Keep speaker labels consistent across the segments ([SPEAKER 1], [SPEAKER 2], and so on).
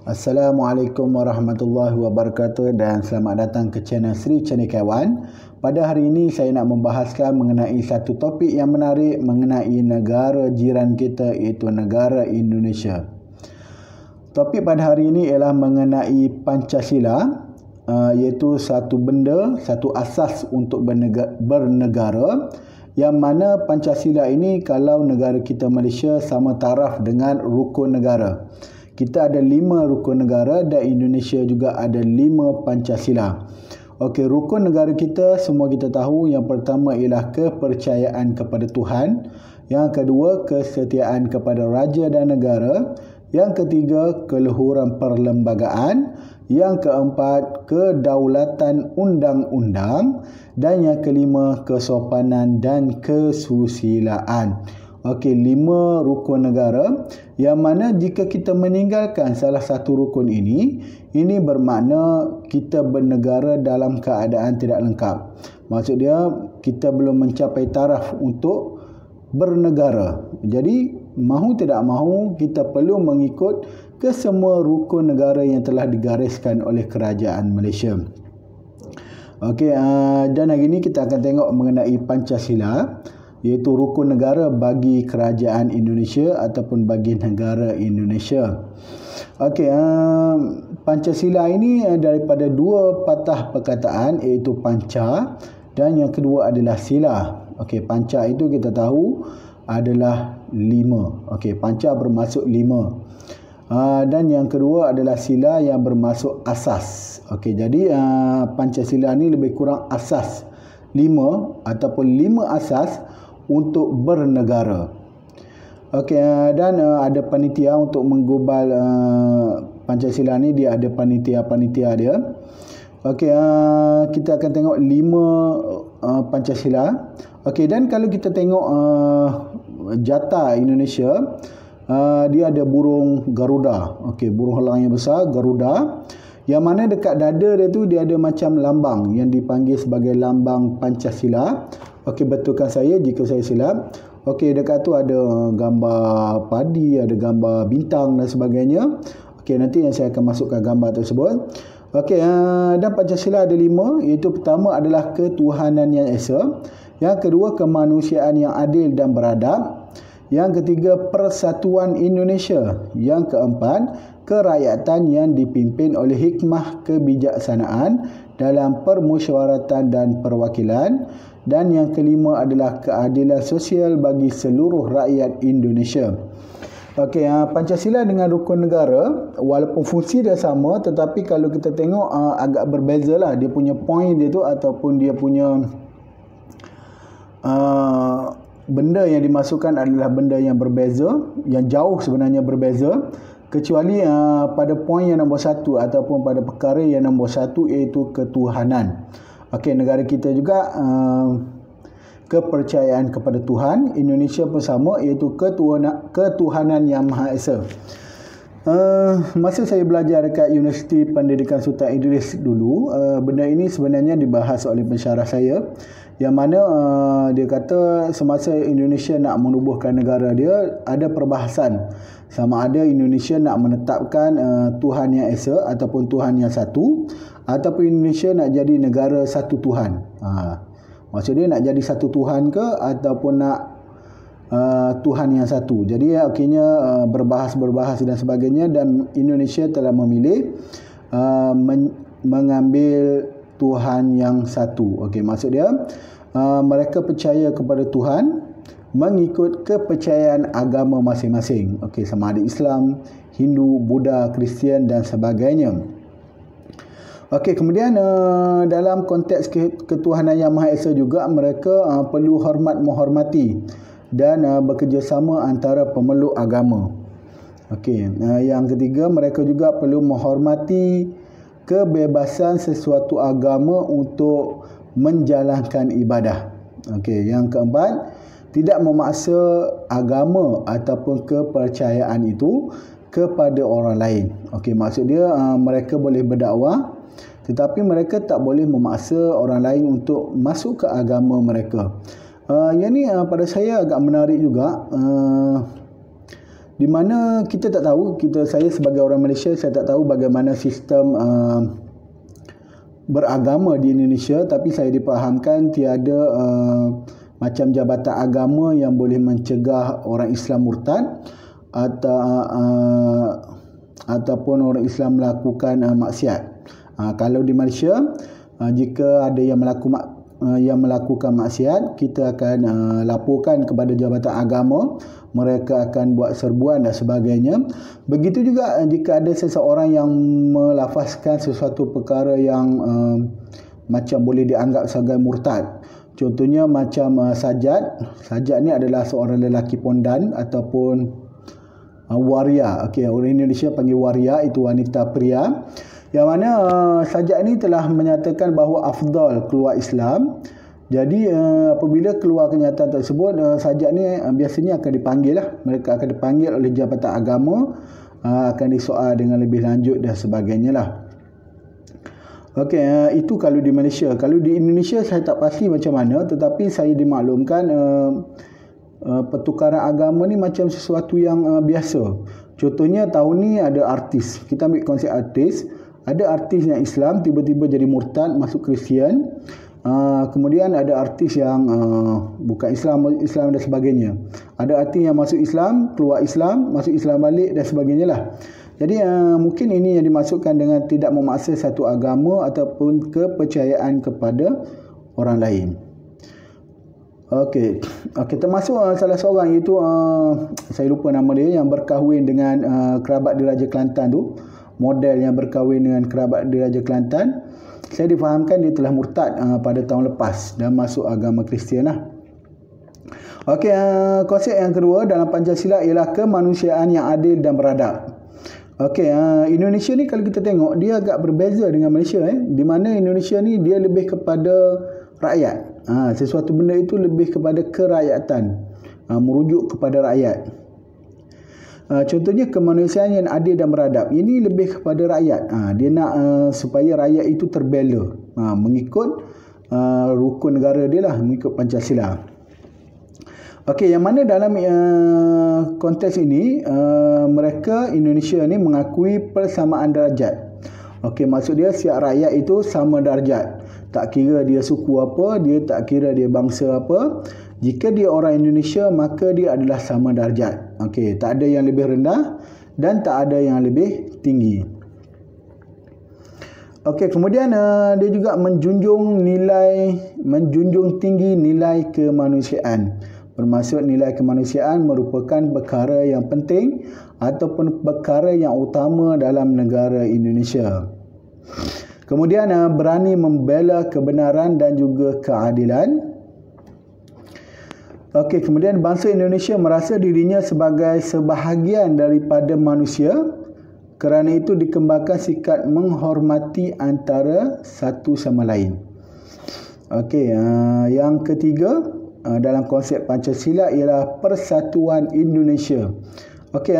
[SPEAKER 1] Assalamualaikum warahmatullahi wabarakatuh dan selamat datang ke channel Sri Cendekiawan. Pada hari ini saya nak membahaskan mengenai satu topik yang menarik mengenai negara jiran kita, iaitu negara Indonesia. Topik pada hari ini ialah mengenai Pancasila, iaitu satu benda, satu asas untuk bernegara, yang mana Pancasila ini kalau negara kita Malaysia sama taraf dengan rukun negara. Kita ada 5 rukun negara dan Indonesia juga ada 5 Pancasila. Okey, rukun negara kita semua kita tahu. Yang pertama ialah kepercayaan kepada Tuhan. Yang kedua, kesetiaan kepada raja dan negara. Yang ketiga, keluhuran perlembagaan. Yang keempat, kedaulatan undang-undang. Dan yang kelima, kesopanan dan kesusilaan. Okey, 5 rukun negara, yang mana jika kita meninggalkan salah satu rukun ini bermakna kita bernegara dalam keadaan tidak lengkap. Maksud dia, kita belum mencapai taraf untuk bernegara. Jadi, mahu tidak mahu, kita perlu mengikut ke semua rukun negara yang telah digariskan oleh kerajaan Malaysia. Okey, dan hari ini kita akan tengok mengenai Pancasila, iaitu rukun negara bagi kerajaan Indonesia ataupun bagi negara Indonesia. Okey, Pancasila ini daripada 2 patah perkataan, iaitu panca dan yang kedua adalah sila. Okey, panca itu kita tahu adalah 5. Okey, panca bermaksud 5. Dan yang kedua adalah sila yang bermaksud asas. Okey, jadi Pancasila ni lebih kurang asas 5 ataupun 5 asas untuk bernegara. Okey, dan ada panitia untuk menggubal Pancasila ni, dia ada panitia dia. Okey, kita akan tengok 5 Pancasila. Okey, dan kalau kita tengok jata Indonesia, dia ada burung Garuda. Okey, burung elang yang besar, Garuda, yang mana dekat dada dia tu dia ada macam lambang yang dipanggil sebagai lambang Pancasila. Okey, betulkan saya jika saya silap. Okey, dekat tu ada gambar padi, ada gambar bintang dan sebagainya. Okey, nanti yang saya akan masukkan gambar tersebut. Okey, dan Pancasila ada 5, iaitu pertama adalah ketuhanan yang esa. Yang kedua, kemanusiaan yang adil dan beradab. Yang ketiga, persatuan Indonesia. Yang keempat, kerakyatan yang dipimpin oleh hikmah kebijaksanaan dalam permusyawaratan dan perwakilan. Dan yang kelima adalah keadilan sosial bagi seluruh rakyat Indonesia. Okey, Pancasila dengan rukun negara, walaupun fungsi dia sama, tetapi kalau kita tengok agak berbezalah dia punya point dia tu, ataupun dia punya benda yang dimasukkan adalah benda yang berbeza, yang jauh sebenarnya berbeza, kecuali pada poin yang nombor 1 ataupun pada perkara yang nombor 1, iaitu ketuhanan. Okey, negara kita juga kepercayaan kepada Tuhan. Indonesia pun sama, iaitu ketuhanan yang Maha Esa. Masa saya belajar dekat Universiti Pendidikan Sultan Idris dulu, benda ini sebenarnya dibahas oleh pensyarah saya, yang mana dia kata semasa Indonesia nak menubuhkan negara dia, ada perbahasan sama ada Indonesia nak menetapkan Tuhan yang Esa ataupun Tuhan yang satu, ataupun Indonesia nak jadi negara satu Tuhan. Maksudnya nak jadi satu Tuhan ke ataupun nak Tuhan yang satu. Jadi akhirnya berbahas dan sebagainya, dan Indonesia telah memilih mengambil Tuhan yang satu. Okey, maksud dia mereka percaya kepada Tuhan mengikut kepercayaan agama masing-masing. Okey, sama ada Islam, Hindu, Buddha, Kristian dan sebagainya. Okey, kemudian dalam konteks ketuhanan yang Maha Esa juga, mereka perlu menghormati dan bekerjasama antara pemeluk agama. Okey, yang ketiga, mereka juga perlu menghormati kebebasan sesuatu agama untuk menjalankan ibadah. Okey, yang keempat, tidak memaksa agama ataupun kepercayaan itu kepada orang lain. Okey, maksud dia mereka boleh berdakwah, tetapi mereka tak boleh memaksa orang lain untuk masuk ke agama mereka. Yang ni pada saya agak menarik juga. di mana kita tak tahu, saya sebagai orang Malaysia, saya tak tahu bagaimana sistem beragama di Indonesia, tapi saya dipahamkan tiada macam jabatan agama yang boleh mencegah orang Islam murtad ataupun orang Islam melakukan maksiat. Kalau di Malaysia, jika ada yang melakukan maksiat, kita akan laporkan kepada jabatan agama, mereka akan buat serbuan dan sebagainya. Begitu juga jika ada seseorang yang melafazkan sesuatu perkara yang macam boleh dianggap sebagai murtad. Contohnya macam Sajat. Sajat ni adalah seorang lelaki pondan ataupun waria. Okey, orang Indonesia panggil waria, itu wanita pria. Yang mana Sajat ni telah menyatakan bahawa afdal keluar Islam. Jadi apabila keluar kenyataan tersebut, Sajat ni biasanya akan dipanggil lah. Mereka akan dipanggil oleh jabatan agama, akan disoal dengan lebih lanjut dan sebagainya lah. Okey, itu kalau di Malaysia. Kalau di Indonesia saya tak pasti macam mana, tetapi saya dimaklumkan pertukaran agama ni macam sesuatu yang biasa. Contohnya tahun ni ada artis. Kita ambil konsep artis. Ada artis yang Islam tiba-tiba jadi murtad, masuk Kristian. Kemudian ada artis yang bukan Islam dan sebagainya. Ada artis yang masuk Islam, keluar Islam, masuk Islam balik dan sebagainya lah. Jadi mungkin ini yang dimaksudkan dengan tidak memaksa satu agama ataupun kepercayaan kepada orang lain. Okey, termasuk salah seorang, iaitu saya lupa nama dia, yang berkahwin dengan kerabat Diraja Kelantan tu. Model yang berkahwin dengan kerabat Diraja Kelantan. Saya difahamkan dia telah murtad pada tahun lepas dan masuk agama Kristian lah. Okey, konsep yang kedua dalam Pancasila ialah kemanusiaan yang adil dan beradab. Okey, Indonesia ni kalau kita tengok, dia agak berbeza dengan Malaysia. Di mana Indonesia ni dia lebih kepada rakyat. Sesuatu benda itu lebih kepada kerakyatan, merujuk kepada rakyat. Contohnya kemanusiaan yang adil dan beradab. Ini lebih kepada rakyat. Dia nak supaya rakyat itu terbela, mengikut rukun negara dia lah, mengikut Pancasila. Okey, yang mana dalam konteks ini mereka Indonesia ni mengakui persamaan darjat. Okey, maksud dia setiap rakyat itu sama darjat. Tak kira dia suku apa, dia tak kira dia bangsa apa. Jika dia orang Indonesia, maka dia adalah sama darjat. Okey, tak ada yang lebih rendah dan tak ada yang lebih tinggi. Okey, kemudian dia juga menjunjung tinggi nilai kemanusiaan. Bermaksud nilai kemanusiaan merupakan perkara yang penting ataupun perkara yang utama dalam negara Indonesia. Kemudian berani membela kebenaran dan juga keadilan. Okey, kemudian bangsa Indonesia merasa dirinya sebagai sebahagian daripada manusia. Kerana itu dikembangkan sikap menghormati antara satu sama lain. Okey, yang ketiga dalam konsep Pancasila ialah Persatuan Indonesia. Okey,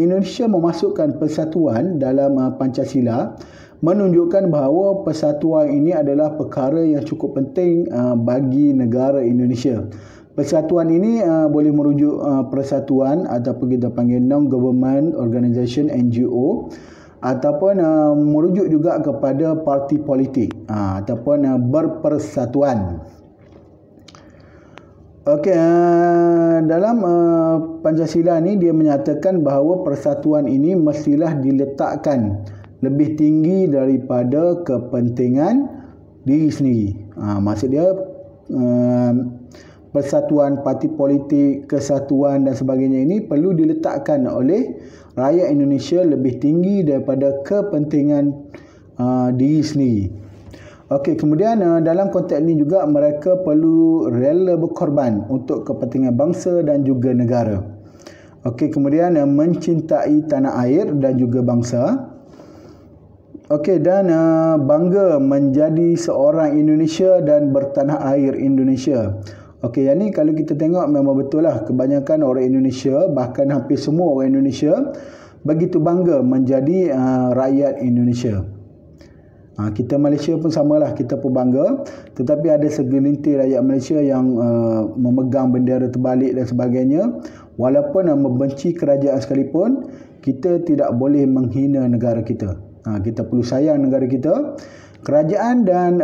[SPEAKER 1] Indonesia memasukkan persatuan dalam Pancasila, menunjukkan bahawa persatuan ini adalah perkara yang cukup penting bagi negara Indonesia. Persatuan ini boleh merujuk persatuan ataupun kita panggil non-government organisation, NGO, ataupun merujuk juga kepada parti politik ataupun berpersatuan. Okey, dalam Pancasila ni dia menyatakan bahawa persatuan ini mestilah diletakkan lebih tinggi daripada kepentingan diri sendiri. Maksud dia persatuan parti politik, kesatuan dan sebagainya ini perlu diletakkan oleh rakyat Indonesia lebih tinggi daripada kepentingan diri sendiri. Okey, kemudian dalam konteks ini juga mereka perlu rela berkorban untuk kepentingan bangsa dan juga negara. Okey, kemudian mencintai tanah air dan juga bangsa. Okey, dan bangga menjadi seorang Indonesia dan bertanah air Indonesia. Okey, yang ni kalau kita tengok memang betul lah. Kebanyakan orang Indonesia, bahkan hampir semua orang Indonesia begitu bangga menjadi rakyat Indonesia. Kita Malaysia pun samalah, kita pun bangga. Tetapi ada segelintir rakyat Malaysia yang memegang bendera terbalik dan sebagainya. Walaupun membenci kerajaan sekalipun, kita tidak boleh menghina negara kita. Kita perlu sayang negara kita. Kerajaan dan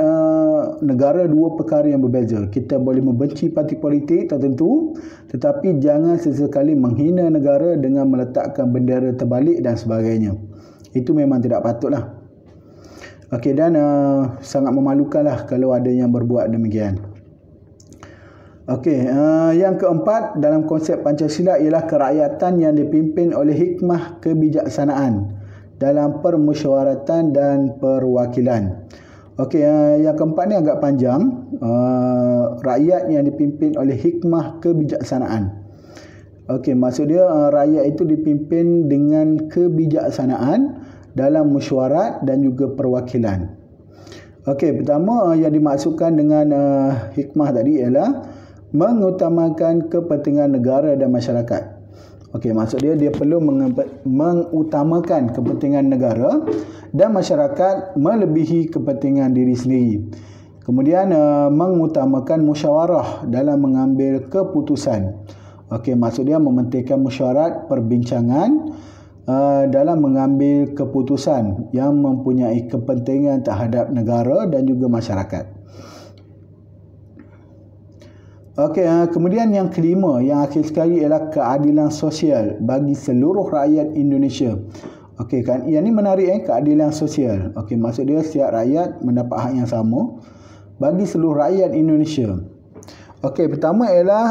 [SPEAKER 1] negara dua perkara yang berbeza. Kita boleh membenci parti politik tertentu, tetapi jangan sesekali menghina negara dengan meletakkan bendera terbalik dan sebagainya. Itu memang tidak patutlah. Okey, dan sangat memalukanlah kalau ada yang berbuat demikian. Okey, yang keempat dalam konsep Pancasila ialah kerakyatan yang dipimpin oleh hikmah kebijaksanaan dalam permusyawaratan dan perwakilan. Okey, yang keempat ni agak panjang. Rakyat yang dipimpin oleh hikmah kebijaksanaan. Okey, maksud dia rakyat itu dipimpin dengan kebijaksanaan dalam mesyuarat dan juga perwakilan. Okey, pertama yang dimaksudkan dengan hikmah tadi ialah mengutamakan kepentingan negara dan masyarakat. Okey, maksud dia perlu mengutamakan kepentingan negara dan masyarakat melebihi kepentingan diri sendiri. Kemudian mengutamakan musyawarah dalam mengambil keputusan. Okey, maksud dia mementingkan mesyuarat, perbincangan dalam mengambil keputusan yang mempunyai kepentingan terhadap negara dan juga masyarakat. Okey, kemudian yang kelima, yang akhir sekali ialah keadilan sosial bagi seluruh rakyat Indonesia. Okey, kan yang ni menarik keadilan sosial. Okey, maksud dia setiap rakyat mendapat hak yang sama bagi seluruh rakyat Indonesia. Okey, pertama ialah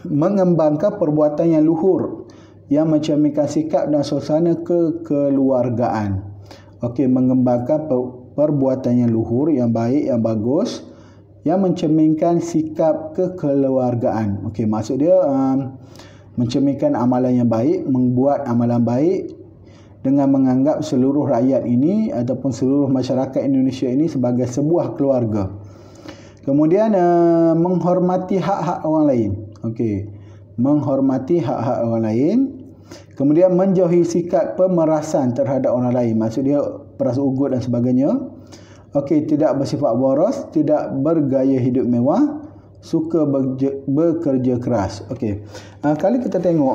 [SPEAKER 1] mengembangkan perbuatan yang luhur yang mencerminkan sikap dan suasana kekeluargaan. Okey, mengembangkan perbuatan yang luhur, yang baik, yang bagus, yang mencerminkan sikap kekeluargaan. Okey, maksud dia mencerminkan amalan yang baik, membuat amalan baik dengan menganggap seluruh rakyat ini ataupun seluruh masyarakat Indonesia ini sebagai sebuah keluarga. Kemudian menghormati hak-hak orang lain. Okey, menghormati hak-hak orang lain. Kemudian menjauhi sikap pemerasan terhadap orang lain. Maksud dia peras ugut dan sebagainya. Okey, tidak bersifat boros, tidak bergaya hidup mewah, suka bekerja keras. Okey. Kalau kita tengok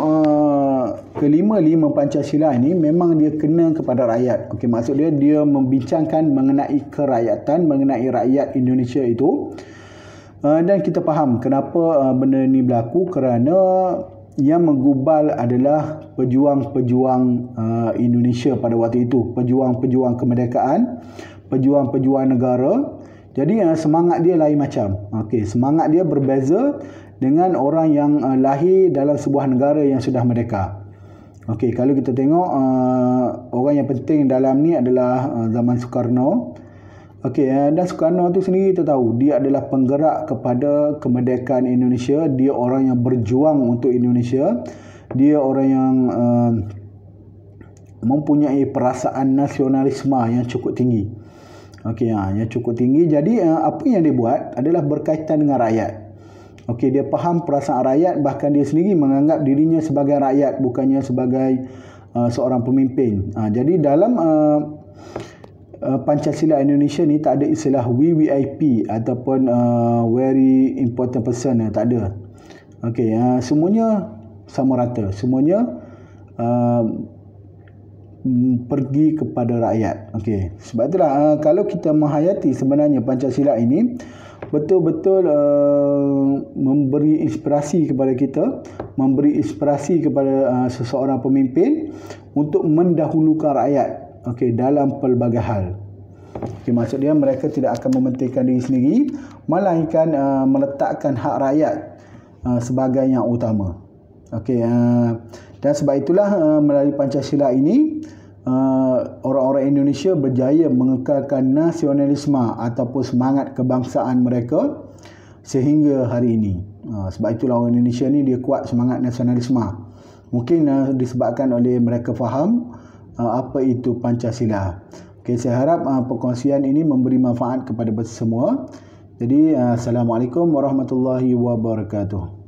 [SPEAKER 1] kelima-lima Pancasila ini memang dia kena kepada rakyat. Okey, maksud dia membincangkan mengenai kerakyatan, mengenai rakyat Indonesia itu. Dan kita faham kenapa benda ni berlaku, kerana yang menggubal adalah pejuang-pejuang Indonesia pada waktu itu, pejuang-pejuang kemerdekaan, pejuang-pejuang negara. Jadi semangat dia lain macam. Okey, semangat dia berbeza dengan orang yang lahir dalam sebuah negara yang sudah merdeka. Okey, kalau kita tengok orang yang penting dalam ni adalah zaman Soekarno. Okey, dan Soekarno tu sendiri kita tahu dia adalah penggerak kepada kemerdekaan Indonesia. Dia orang yang berjuang untuk Indonesia. Dia orang yang mempunyai perasaan nasionalisme yang cukup tinggi. Okey, yang cukup tinggi. Jadi apa yang dia buat adalah berkaitan dengan rakyat. Okey, dia faham perasaan rakyat, bahkan dia sendiri menganggap dirinya sebagai rakyat, bukannya sebagai seorang pemimpin. Jadi dalam Pancasila Indonesia ni tak ada istilah VVIP ataupun very important person, tak ada. Okey, semuanya sama rata. Semuanya pergi kepada rakyat. Okey, sebab itulah kalau kita menghayati sebenarnya Pancasila ini betul-betul memberi inspirasi kepada kita, memberi inspirasi kepada seseorang pemimpin untuk mendahulukan rakyat. Okey, dalam pelbagai hal. Okey, maksud dia mereka tidak akan mementingkan diri sendiri, melainkan meletakkan hak rakyat sebagai yang utama. Okey, dan sebab itulah melalui Pancasila ini orang-orang Indonesia berjaya mengekalkan nasionalisme ataupun semangat kebangsaan mereka sehingga hari ini. Sebab itulah orang Indonesia ni dia kuat semangat nasionalisme. Mungkin disebabkan oleh mereka faham apa itu Pancasila. Okay, saya harap perkongsian ini memberi manfaat kepada semua. Jadi, Assalamualaikum warahmatullahi wabarakatuh.